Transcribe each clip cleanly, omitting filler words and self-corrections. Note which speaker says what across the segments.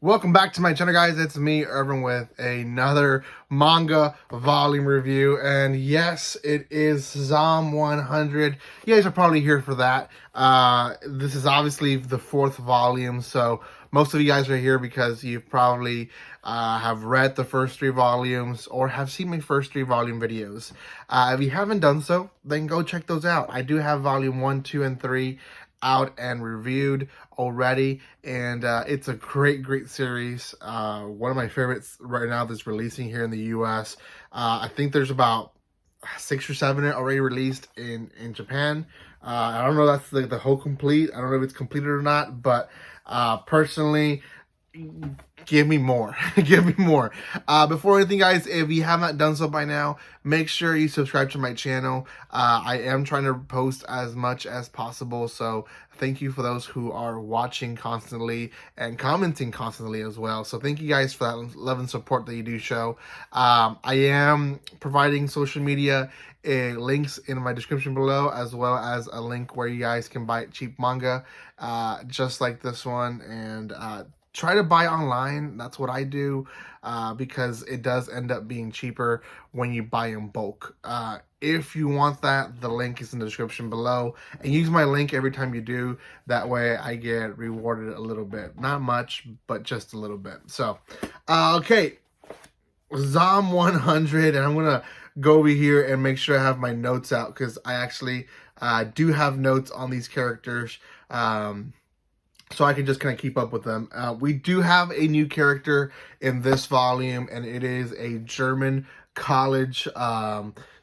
Speaker 1: Welcome back to my channel, guys. It's me, Irvin, with another manga volume review. And yes, it is ZOM 100. You guys are probably here for that. This is obviously the fourth volume, so most of you guys are here because you've probably have read the first three volumes or have seen my first three volume videos. If you haven't done so, then go check those out. I do have volume 1, 2, and 3 out and reviewed already, and it's a great series. One of my favorites right now that's releasing here in the US. I think there's about 6 or 7 already released in Japan. I don't know if that's the whole complete. I don't know if it's completed or not, but personally, give me more. Give me more. Before anything, guys, if you have not done so by now, make sure you subscribe to my channel. I am trying to post as much as possible, so thank you for those who are watching constantly and commenting constantly as well. So thank you guys for that love and support that you do show. I am providing social media links in my description below, as well as a link where you guys can buy cheap manga, just like this one, and try to buy online. That's what I do, because it does end up being cheaper when you buy in bulk. If you want that, the link is in the description below, and use my link every time you do. That way I get rewarded a little bit. Not much, but just a little bit. So, okay, ZOM 100, and I'm gonna go over here and make sure I have my notes out, because I actually do have notes on these characters, so I can just kind of keep up with them. We do have a new character in this volume, and it is a German college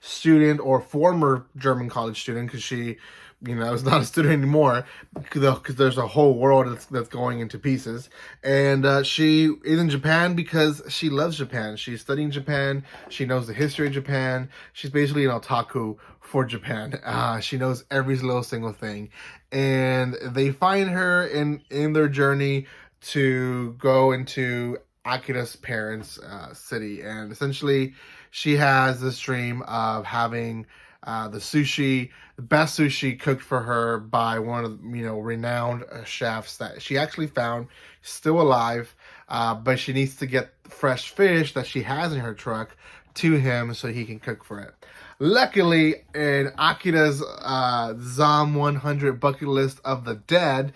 Speaker 1: student, or former German college student, because she, is not a student anymore, because there's a whole world that's going into pieces. And she is in Japan because she loves Japan. She's studying Japan. She knows the history of Japan. She's basically an otaku for Japan. She knows every little single thing. And they find her in their journey to go into Akira's parents' city. And essentially, she has this dream of having the best sushi cooked for her by one of the, renowned chefs that she actually found still alive, but she needs to get fresh fish that she has in her truck to him so he can cook for it. Luckily, in Akira's ZOM 100 bucket list of the dead,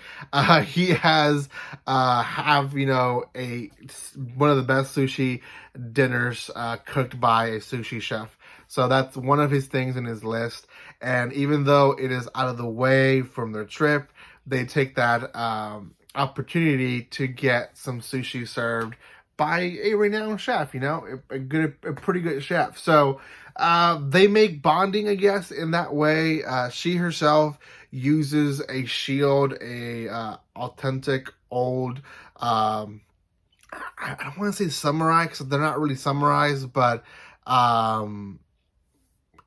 Speaker 1: he has one of the best sushi dinners cooked by a sushi chef. So that's one of his things in his list. And even though it is out of the way from their trip, they take that opportunity to get some sushi served by a renowned chef, a pretty good chef. So they make bonding, I guess, in that way. She herself uses a shield, a authentic old, I don't want to say samurai, because they're not really samurais, but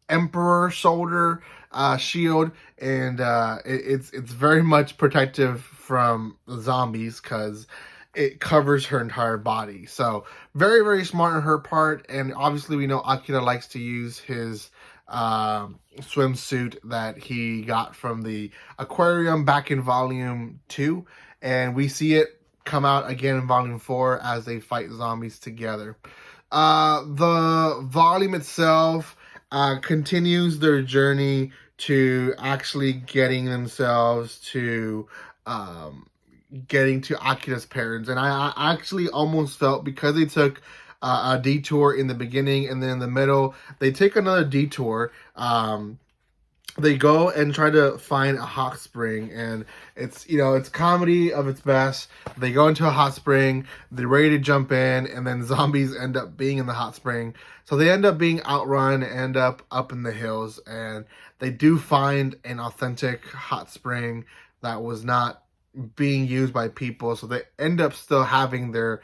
Speaker 1: emperor shoulder shield, and it's very much protective from zombies, because it covers her entire body. So very smart on her part. And obviously we know Akira likes to use his swimsuit that he got from the aquarium back in volume 2, and we see it come out again in volume 4 as they fight zombies together. The volume itself continues their journey to actually getting themselves to Akira's parents. And I actually almost felt, because they took a detour in the beginning and then in the middle, they take another detour. They go and try to find a hot spring, and it's comedy of its best. They go into a hot spring, they're ready to jump in, and then zombies end up being in the hot spring. So they end up being outrun, end up in the hills, and they do find an authentic hot spring that was not being used by people, so they end up still having their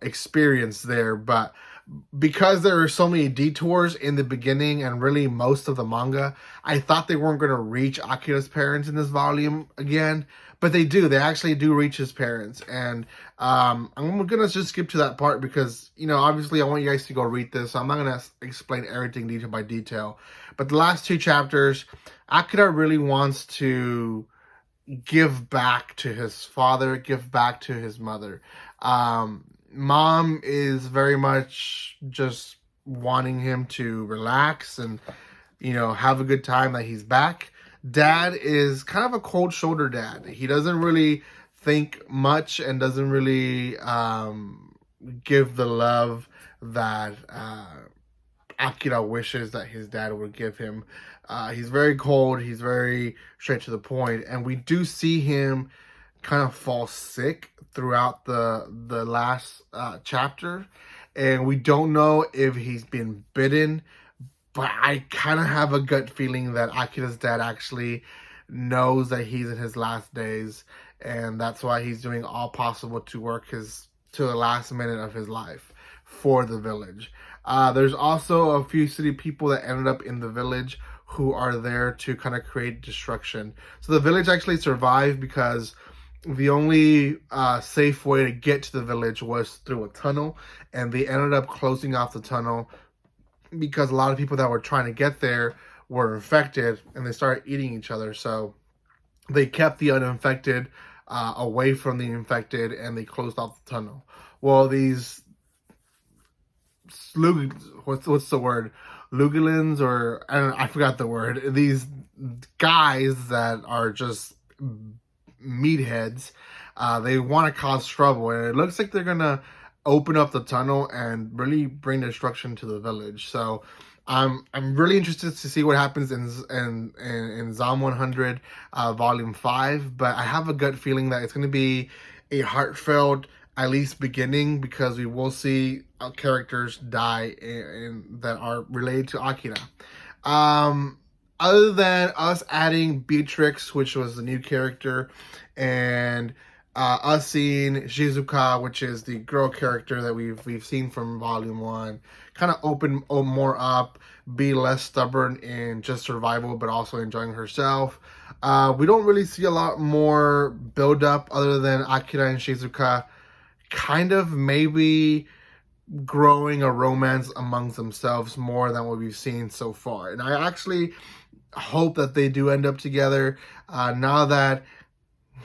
Speaker 1: experience there. But because there are so many detours in the beginning and really most of the manga, I thought they weren't going to reach Akira's parents in this volume again, but they do. They actually do reach his parents. And I'm going to just skip to that part because, obviously I want you guys to go read this, so I'm not going to explain everything detail by detail. But the last 2 chapters, Akira really wants to give back to his father, give back to his mother. Mom is very much just wanting him to relax and, you know, have a good time that he's back. Dad is kind of a cold shoulder dad. He doesn't really think much and doesn't really give the love that Akira wishes that his dad would give him. He's very cold. He's very straight to the point, and we do see him kind of fall sick throughout the last chapter, and we don't know if he's been bitten. But I kind of have a gut feeling that Akira's dad actually knows that he's in his last days, and that's why he's doing all possible to work to the last minute of his life for the village. There's also a few city people that ended up in the village who are there to kind of create destruction. So the village actually survived because the only safe way to get to the village was through a tunnel, and they ended up closing off the tunnel because a lot of people that were trying to get there were infected, and they started eating each other. So they kept the uninfected away from the infected, and they closed off the tunnel. Well, these what's the word? Lugulins, or I forgot the word. These guys that are just meatheads, they want to cause trouble, and it looks like they're gonna open up the tunnel and really bring destruction to the village. So I'm really interested to see what happens in Zom 100 Volume 5, but I have a gut feeling that it's going to be a heartfelt, at least beginning, because we will see characters die that are related to Akira. Other than us adding Beatrix, which was the new character, and us seeing Shizuka, which is the girl character that we've seen from Volume 1, kind of open more up, be less stubborn in just survival, but also enjoying herself. We don't really see a lot more build up other than Akira and Shizuka kind of maybe growing a romance amongst themselves more than what we've seen so far. And I actually hope that they do end up together now that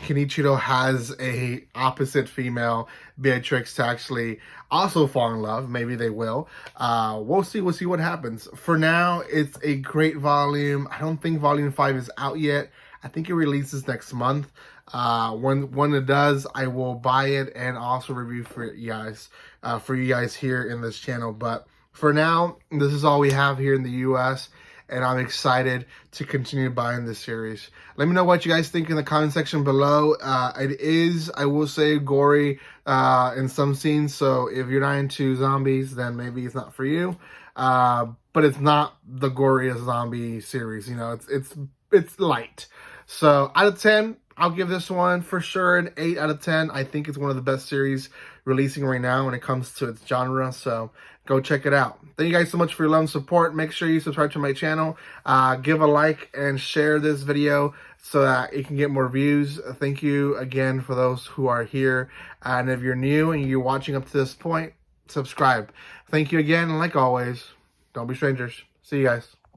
Speaker 1: Kenichiro has a opposite female, Beatrix, to actually also fall in love. Maybe they will. We'll see what happens. For now, it's a great volume. I don't think Volume 5 is out yet. I think it releases next month. When it does, I will buy it and also review for you guys here in this channel. But for now, this is all we have here in the US, and I'm excited to continue buying this series. Let me know what you guys think in the comment section below. It is, I will say, gory in some scenes, so if you're not into zombies, then maybe it's not for you. But it's not the goriest zombie series, you know, it's light. So out of 10, I'll give this one for sure an 8 out of 10. I think it's one of the best series releasing right now when it comes to its genre, so go check it out. Thank you guys so much for your love and support. Make sure you subscribe to my channel. Give a like and share this video so that it can get more views. Thank you again for those who are here. And if you're new and you're watching up to this point, subscribe. Thank you again, and like always, don't be strangers. See you guys.